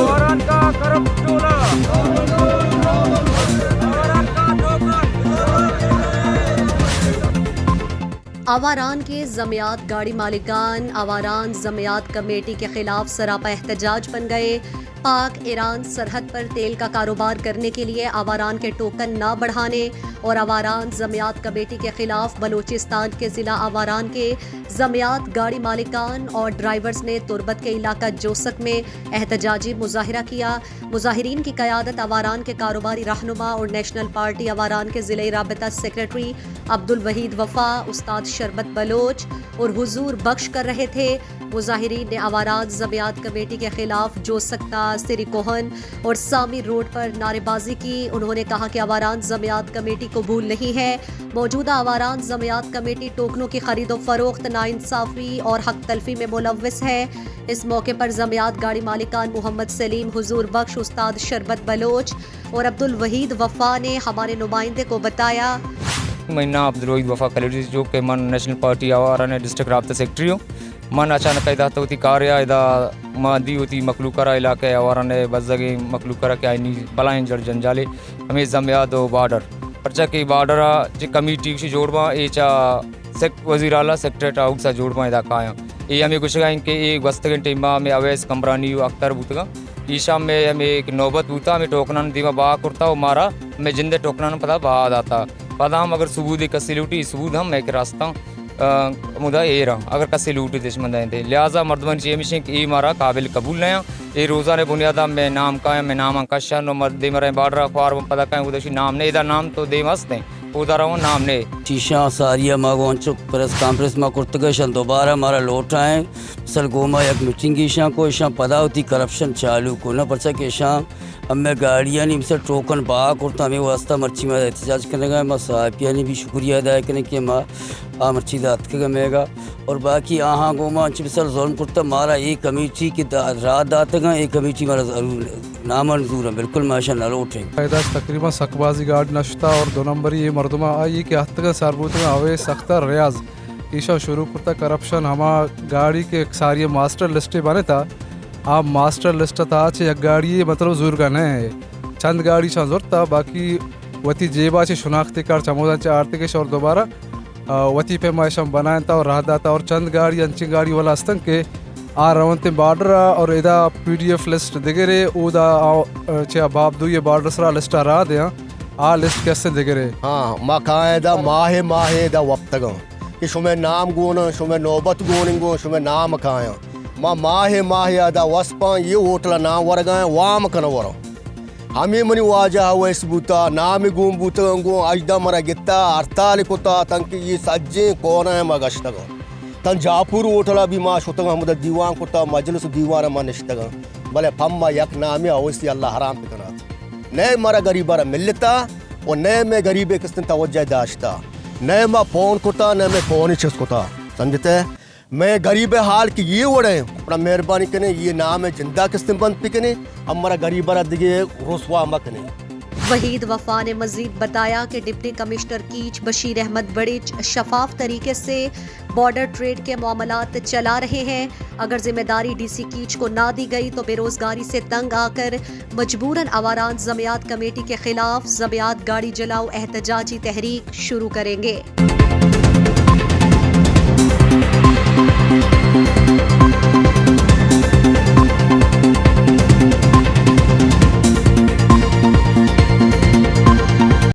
आवारान का करप्ट टोला, आवारान का आवारान के जमियात गाड़ी मालिकान आवारान जमियात कमेटी के खिलाफ सरापा एहतजाज बन गए। पाक ईरान सरहद पर तेल का कारोबार करने के लिए आवारान के टोकन ना बढ़ाने और आवारान जमियात कमेटी के खिलाफ बलूचिस्तान के ज़िला आवारान के जमियात गाड़ी मालिकान और ड्राइवर्स ने तुर्बत के इलाका जोसक में एहतजाजी मुजाहिरा किया। मुजाहिरीन की क़यादत आवारान के कारोबारी रहनुमा और नेशनल पार्टी आवारान के ज़िले राबता सेक्रेटरी अब्दुल वहीद वफ़ा, उस्ताद शरबत बलोच और हुजूर बख्श कर रहे थे। मुजाहिरीन ने आवारान जमियात कमेटी के खिलाफ जोसकता, सिरी कोहन और सामी रोड पर नारेबाजी की। उन्होंने कहा कि आवारान जमियात कमेटी कबूल नहीं है। मौजूदा आवारान जमियात कमेटी टोकनों की खरीदो फरोख्त, नाइंसाफी और हक तलफी में मुलव्वस है। इस मौके पर जमियात गाड़ी मालिकान मोहम्मद सलीम, हुजूर बख्श, उस्ताद शरबत बलोच और अब्दुल वहीद वफ़ा ने हमारे नुमाइंदे को बताया। मैं नाम अब्दुल वहीद वफ़ा कलेजी जो कि मन नेशनल पार्टी आवारान डिस्ट्रिक्ट राबता सेक्रेटरी हूँ। मन अचानक इदा होती कार्य इदा मादी होती मखलूकरा इलाके आवारान बजगी मखलूकरा के आईनी बलाइन जड़ जंजाले हमें जमियात बार्डर परचा की बार्डर जी कमेटी की जोड़वा एचा वज़ीर आला सेक्रेटरी आउट सा जोड़वा इदा काया ये हमें कुछ के एक वस्त घंटे में अवैस कमरानी अख्तर बूतगा ईशा में हमें एक नौबत बूता हमें टोकना दीवा बा करता वो मारा मैं जिंदे टोकना पता बाद आता पता हम अगर सबूत एक कसी सबूत हम मैं रास्ता मुदा ए रहा अगर कसी लूटी दुश्मन थे लिहाजा मर्दमन चेमिशें कि मारा काबिल कबूल नया ये रोज़ा ने बुनियादा में नाम का मैं नाम अंकशा नो मर्द दे मरे बाडरा ख्वार पता कहें उदशी नाम ने इधर नाम तो दे मस्त हैं उधर हूँ नाम ने शीशा सारिया मागो अंचुक प्रेस कॉन्फ्रेंस में कुर्तगशन दोबारा हमारा लौट आए सल गोमा एक मीटिंग की शां को शां पदा होती करप्शन चालू को न परचा के शां अब मैं गाड़ियाँ नहीं से टोकन बा करता हमें वास्ता मर्ची में एहतजाज करने का मैं साहिबिया ने भी शुक्रिया अदा करने के माँ आ मर्ची दात के गमेगा और बाकी आहाँ गोमा अंच बिसल जोन कुर्ता मारा एक कमेटी की रात दाते का एक कमेटी मारा जरूर नामंजूर है बिल्कुल माशा न लौटे तकरीबन सकबाजी गार्ड नश्ता और 2 नंबर ये मरदमा आई कि हद तक सारबूत में अवे सख्तर रियाज ईशा शुरू करता करप्शन हमा गाड़ी के सारी मास्टर लिस्ट बने था आप मास्टर लिस्ट था एक गाड़ी मतलब जोर का नहीं चंद गाड़ी छा जोर था बाकी वती जेबा से शनाख्ती कार्ड चमोदा आर्थिक और दोबारा वती पे माशम बनाया था और रहा था और चंद गाड़ी अंची गाड़ी वाला अस्तन के आ रवंते बार्डर और इदा PDF लिस्ट दिगरे उदा चे बाप दो ये बार्डर सरा लिस्ट रहा दे आ लिस्ट कैसे दिगरे हाँ मकायदा माहे दा वक्तगा कि शुमे नाम गोन शुमे नौबत गोनिंगो शुमे नाम काया माहे अदा वस्पा ये होटला नाम वरगा वाम कन वरो हमें मनी वाजा हुआ बूता नाम गुम बूता गो अजदा मरा गित्ता अर्थाल कोता तंक ये सज्जे कौन है मगश्तगा तन जापुर होटला भी माँ शुतगा मुद दीवान कोता मजलिस दीवान मा निश्तगा भले फम्मा यक नामे अवश्य अल्लाह हराम पिकना नए मरा गरीबारा मिलता और नए में गरीबे किस्तन तवज्जो दाश्ता नए माँ फोन कोता नए में फोन ही कोता समझते मैं गरीब हाल की ये वड़े अपना मेहरबानी कने ये नाम है जिंदा किस्तन बंद पिकने हमारा गरीबारा दिगे रुसवा मकने। वहीद वफ़ा ने मजीद बताया कि डिप्टी कमिश्नर कीच बशीर अहमद बड़िच शफाफ तरीके से बॉर्डर ट्रेड के मामलात चला रहे हैं। अगर जिम्मेदारी DC कीच को ना दी गई तो बेरोजगारी से तंग आकर मजबूरन आवारान जमियात कमेटी के खिलाफ जमियात गाड़ी जलाओ एहतजाजी तहरीक शुरू करेंगे।